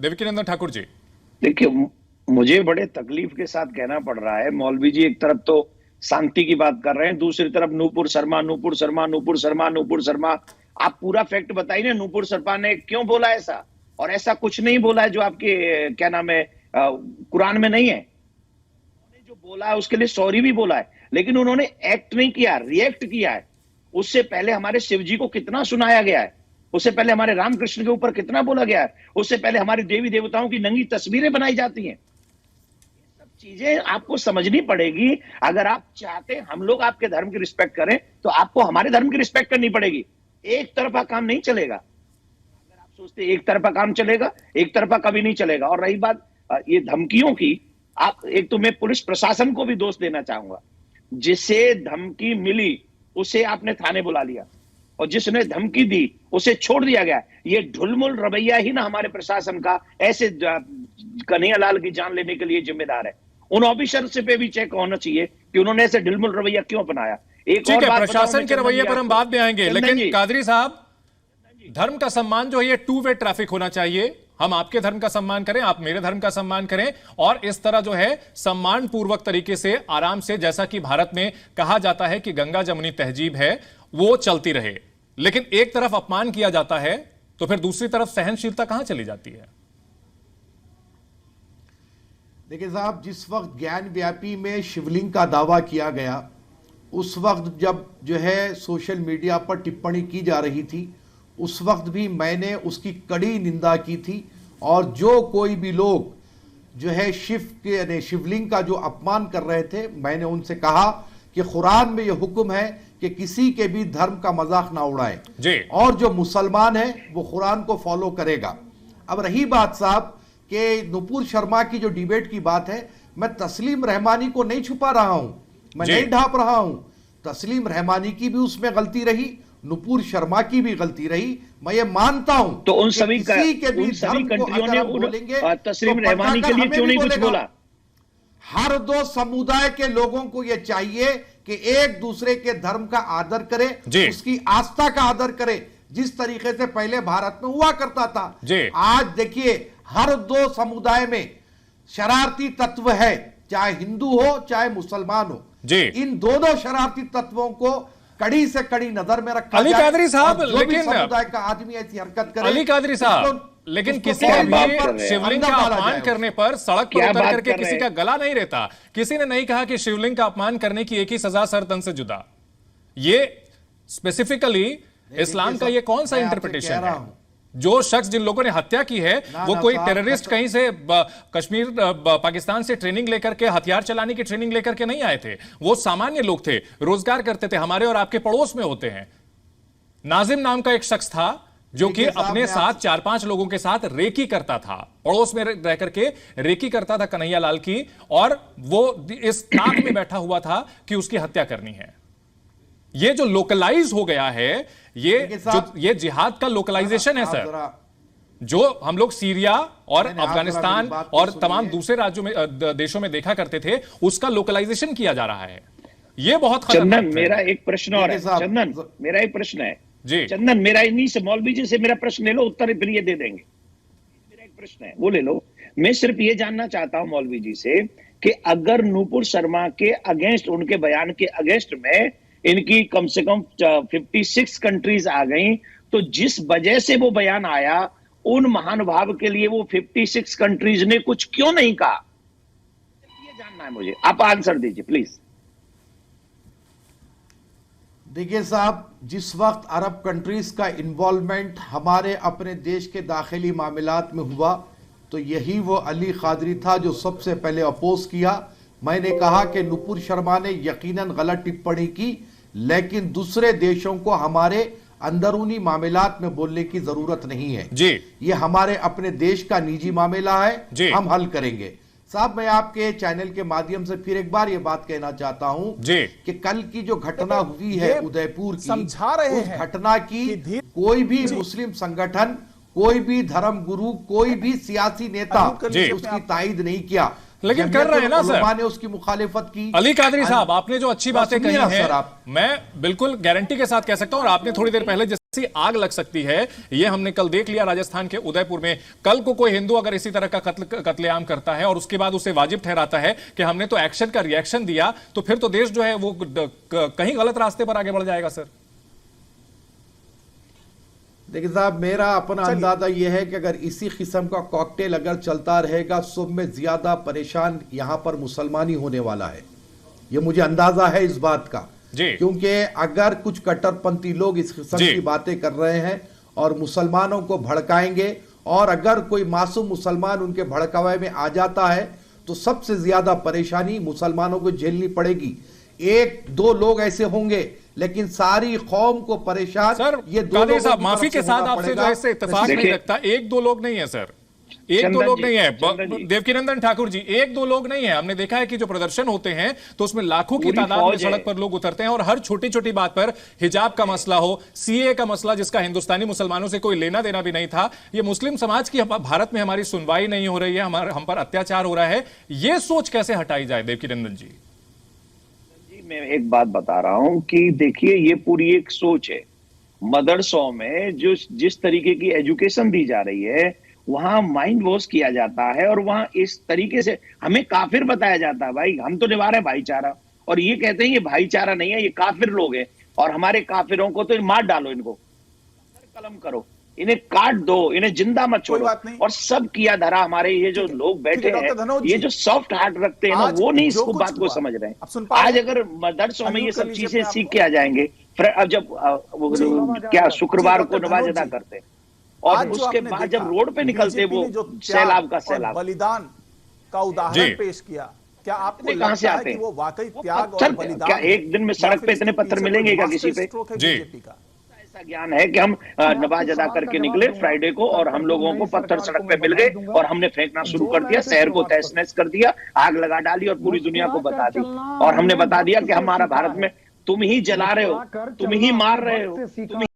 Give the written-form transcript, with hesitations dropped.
देवकीनंदन ठाकुर जी। देखिए, मुझे बड़े तकलीफ के साथ कहना पड़ रहा है, मौलवी जी एक तरफ तो शांति की बात कर रहे हैं, दूसरी तरफ नूपुर शर्मा नूपुर शर्मा नूपुर शर्मा नूपुर शर्मा। आप पूरा फैक्ट बताइए ना, नूपुर शर्मा ने क्यों बोला ऐसा? और ऐसा कुछ नहीं बोला है जो आपके क्या नाम है कुरान में नहीं है। उन्होंने जो बोला है उसके लिए सॉरी भी बोला है, लेकिन उन्होंने एक्ट नहीं किया, रिएक्ट किया है। उससे पहले हमारे शिव जी को कितना सुनाया गया है, उससे पहले हमारे रामकृष्ण के ऊपर कितना बोला गया है, उससे पहले हमारी देवी देवताओं की नंगी तस्वीरें बनाई जाती हैं। ये सब चीजें आपको समझनी पड़ेगी। अगर आप चाहते हैं हम लोग आपके धर्म की रिस्पेक्ट करें, तो आपको हमारे धर्म की रिस्पेक्ट करनी पड़ेगी। एक तरफा काम नहीं चलेगा। अगर आप सोचते एक तरफा काम चलेगा, एक तरफा कभी नहीं चलेगा। और रही बात ये धमकियों की, आप एक तो मैं पुलिस प्रशासन को भी दोष देना चाहूंगा। जिसे धमकी मिली उसे आपने थाने बुला लिया, और जिसने धमकी दी उसे छोड़ दिया गया। ये ढुलमुल रवैया ही ना हमारे प्रशासन का ऐसे कन्हैयालाल की जान लेने के लिए जिम्मेदार है। उन ऑफिसर से पे भी चेक होना चाहिए कि उन्होंने ऐसे ढुलमुल रवैया क्यों अपनाया। एक ठीक और है, बात प्रशासन के रवैये पर हम बाद में आएंगे, लेकिन कादरी साहब, धर्म का सम्मान जो है ये टू वे ट्रैफिक होना चाहिए। हम आपके धर्म का सम्मान करें, आप मेरे धर्म का सम्मान करें, और इस तरह जो है सम्मान पूर्वक तरीके से आराम से, जैसा कि भारत में कहा जाता है कि गंगा जमुनी तहजीब है, वो चलती रहे। लेकिन एक तरफ अपमान किया जाता है तो फिर दूसरी तरफ सहनशीलता कहां चली जाती है? देखिए साहब, जिस वक्त ज्ञान व्यापी में शिवलिंग का दावा किया गया, उस वक्त जब जो है सोशल मीडिया पर टिप्पणी की जा रही थी, उस वक्त भी मैंने उसकी कड़ी निंदा की थी। और जो कोई भी लोग जो है शिवलिंग का जो अपमान कर रहे थे, मैंने उनसे कहा कि कुरान में यह हुक्म है कि किसी के भी धर्म का मजाक ना उड़ाए, और जो मुसलमान है वो कुरान को फॉलो करेगा। अब रही बात साहब कि नुपुर शर्मा की जो डिबेट की बात है, मैं तस्लीम रहमानी को नहीं छुपा रहा हूं, मैं नहीं ढांप रहा हूं। तस्लीम रहमानी की भी उसमें गलती रही, नुपुर शर्मा की भी गलती रही, मैं ये मानता हूं। तो उन सभी कंट्रियों ने तस्लीम रहमानी के लिए क्यों नहीं कुछ बोला? हर दो समुदाय के लोगों को यह चाहिए कि एक दूसरे के धर्म का आदर करे, उसकी आस्था का आदर करे, जिस तरीके से पहले भारत में हुआ करता था। आज देखिए, हर दो समुदाय में शरारती तत्व है, चाहे हिंदू हो चाहे मुसलमान हो। इन दोनों शरारती तत्वों को कड़ी से कड़ी नजर में रखा अली कादरी साहब, लेकिन समुदाय का आदमी ऐसी हरकत करे, अली कादरी साहब, लेकिन किसी ने भी शिवलिंग का अपमान करने पर सड़क पर उतर करके किसी का गला नहीं रहता। किसी ने नहीं कहा कि शिवलिंग का अपमान करने की एक ही सजा सर तन से जुदा। ये स्पेसिफिकली इस्लाम का ये कौन सा इंटरप्रिटेशन है? जो शख्स, जिन लोगों ने हत्या की है, वो कोई टेररिस्ट कहीं से कश्मीर पाकिस्तान से ट्रेनिंग लेकर के, हथियार चलाने की ट्रेनिंग लेकर के नहीं आए थे। वो सामान्य लोग थे, रोजगार करते थे, हमारे और आपके पड़ोस में होते हैं। नाजिम नाम का एक शख्स था जो कि अपने साथ 4-5 लोगों के साथ रेकी करता था, पड़ोस में रह करके रेकी करता था कन्हैयालाल की, और वो इस ताक में बैठा हुआ था कि उसकी हत्या करनी है। ये जो लोकलाइज हो गया है, ये जिहाद का लोकलाइजेशन है सर, जो हम लोग सीरिया और अफगानिस्तान और तमाम दूसरे राज्यों में, देशों में देखा करते थे, उसका लोकलाइजेशन किया जा रहा है। ये बहुत खतरनाक। चंदन, मेरा एक प्रश्न और है। चंदन, मेरा एक प्रश्न है जी। चंदन, मेरा इन्हीं से, मौलवी जी से मेरा प्रश्न ले लो, उत्तर फिर ये दे देंगे। मेरा एक प्रश्न है, वो ले लो। मैं सिर्फ ये जानना चाहता हूं मौलवी जी से कि अगर नूपुर शर्मा के अगेंस्ट, उनके बयान के अगेंस्ट में इनकी कम से कम 56 कंट्रीज आ गई, तो जिस वजह से वो बयान आया, उन महानुभाव के लिए वो 56 कंट्रीज ने कुछ क्यों नहीं कहा? ये जानना है मुझे, आप आंसर दीजिए प्लीज। देखिए साहब, जिस वक्त अरब कंट्रीज का इन्वॉल्वमेंट हमारे अपने देश के दाखिली मामलात में हुआ, तो यही वो अली कादरी था जो सबसे पहले अपोज किया। मैंने कहा कि नुपुर शर्मा ने यकीनन गलत टिप्पणी की, लेकिन दूसरे देशों को हमारे अंदरूनी मामलात में बोलने की जरूरत नहीं है जी। ये हमारे अपने देश का निजी मामला है, हम हल करेंगे। साहब, मैं आपके चैनल के माध्यम से फिर एक बार ये बात कहना चाहता हूं कि कल की जो घटना हुई है उदयपुर की, समझा रहे हैं घटना की कोई भी मुस्लिम संगठन, कोई भी धर्म गुरु, कोई भी सियासी नेता उसकी तायद नहीं किया, लेकिन कर रहे हैं ना सर, ने उसकी मुखालिफत की। अली कादरी साहब, आपने जो अच्छी बातें कही हैं, मैं बिल्कुल गारंटी के साथ कह सकता हूं, और आपने थोड़ी देर पहले ऐसी आग लग सकती है। ये हमने कल देख लिया राजस्थान के उदयपुर में। कल को कोई हिंदू अगर इसी तरह का कत्लेआम करता है और उसके बाद उसे वाजिब ठहराता है कि हमने तो एक्शन का रिएक्शन दिया, तो फिर तो देश जो है वो कहीं गलत रास्ते पर आगे बढ़ जाएगा सर। देखिए साहब, मेरा अपना अंदाजा यह है कि अगर इसी किस्म का कॉकटेल अगर चलता रहेगा, सब में ज्यादा परेशान यहां पर मुसलमान ही होने वाला है। ये मुझे अंदाजा है इस बात का, क्योंकि अगर कुछ कट्टरपंथी लोग इस किस्म की बातें कर रहे हैं और मुसलमानों को भड़काएंगे, और अगर कोई मासूम मुसलमान उनके भड़कावे में आ जाता है तो सबसे ज्यादा परेशानी मुसलमानों को झेलनी पड़ेगी। एक दो लोग ऐसे होंगे, लेकिन सारी कौम को परेशान। सर ये दो साहब माफी के साथ आपसे जो है इससे इत्तेफाक नहीं रखता। एक दो लोग नहीं है सर, एक दो लोग नहीं है देवकीनंदन ठाकुर जी, एक दो लोग नहीं है। हमने देखा है कि जो प्रदर्शन होते हैं तो उसमें लाखों की तादाद में सड़क पर लोग उतरते हैं और हर छोटी छोटी बात पर, हिजाब का मसला हो, सीए का मसला जिसका हिंदुस्तानी मुसलमानों से कोई लेना देना भी नहीं था, ये मुस्लिम समाज की भारत में हमारी सुनवाई नहीं हो रही है, हम पर अत्याचार हो रहा है, ये सोच कैसे हटाई जाए देवकीनंदन जी? मैं एक बात बता रहा हूं कि देखिए, ये पूरी एक सोच है। मदरसों में जो जिस तरीके की एजुकेशन दी जा रही है, वहां माइंड वॉश किया जाता है और वहां इस तरीके से हमें काफिर बताया जाता है। भाई हम तो निभा रहे हैं भाईचारा, और ये कहते हैं ये भाईचारा नहीं है, ये काफिर लोग हैं, और हमारे काफिरों को तो मार डालो, इनको कलम करो, इन्हें काट दो, इन्हें जिंदा मत छोड़ो। और सब किया धरा हमारे ये जो लोग बैठे हैं, ये जो सॉफ्ट हार्ट रखते हैं ना, वो नहीं इसको बात को समझ रहे हैं। आज अगर मदरसों में ये सब चीजें सीख के आ जाएंगे, अब जब क्या शुक्रवार को नमाज अदा करते हैं और उसके बाद जब रोड पे निकलते वो सैलाब का सैलाब, बलिदान का उदाहरण पेश किया, क्या आपको कहां से आते हैं वो वाकई त्याग और बलिदान? क्या एक दिन में सड़क पे इतने पत्थर मिलेंगे क्या किसी पे? ऐसा ज्ञान है कि हम नमाज अदा करके निकले फ्राइडे को और हम लोगों को पत्थर सड़क पे मिल गए और हमने फेंकना शुरू कर दिया, शहर को तहस नहस कर दिया, आग लगा डाली और पूरी दुनिया को बता दी, और हमने बता दिया कि हमारा भारत में तुम ही जला रहे हो, तुम ही मार रहे हो, तुम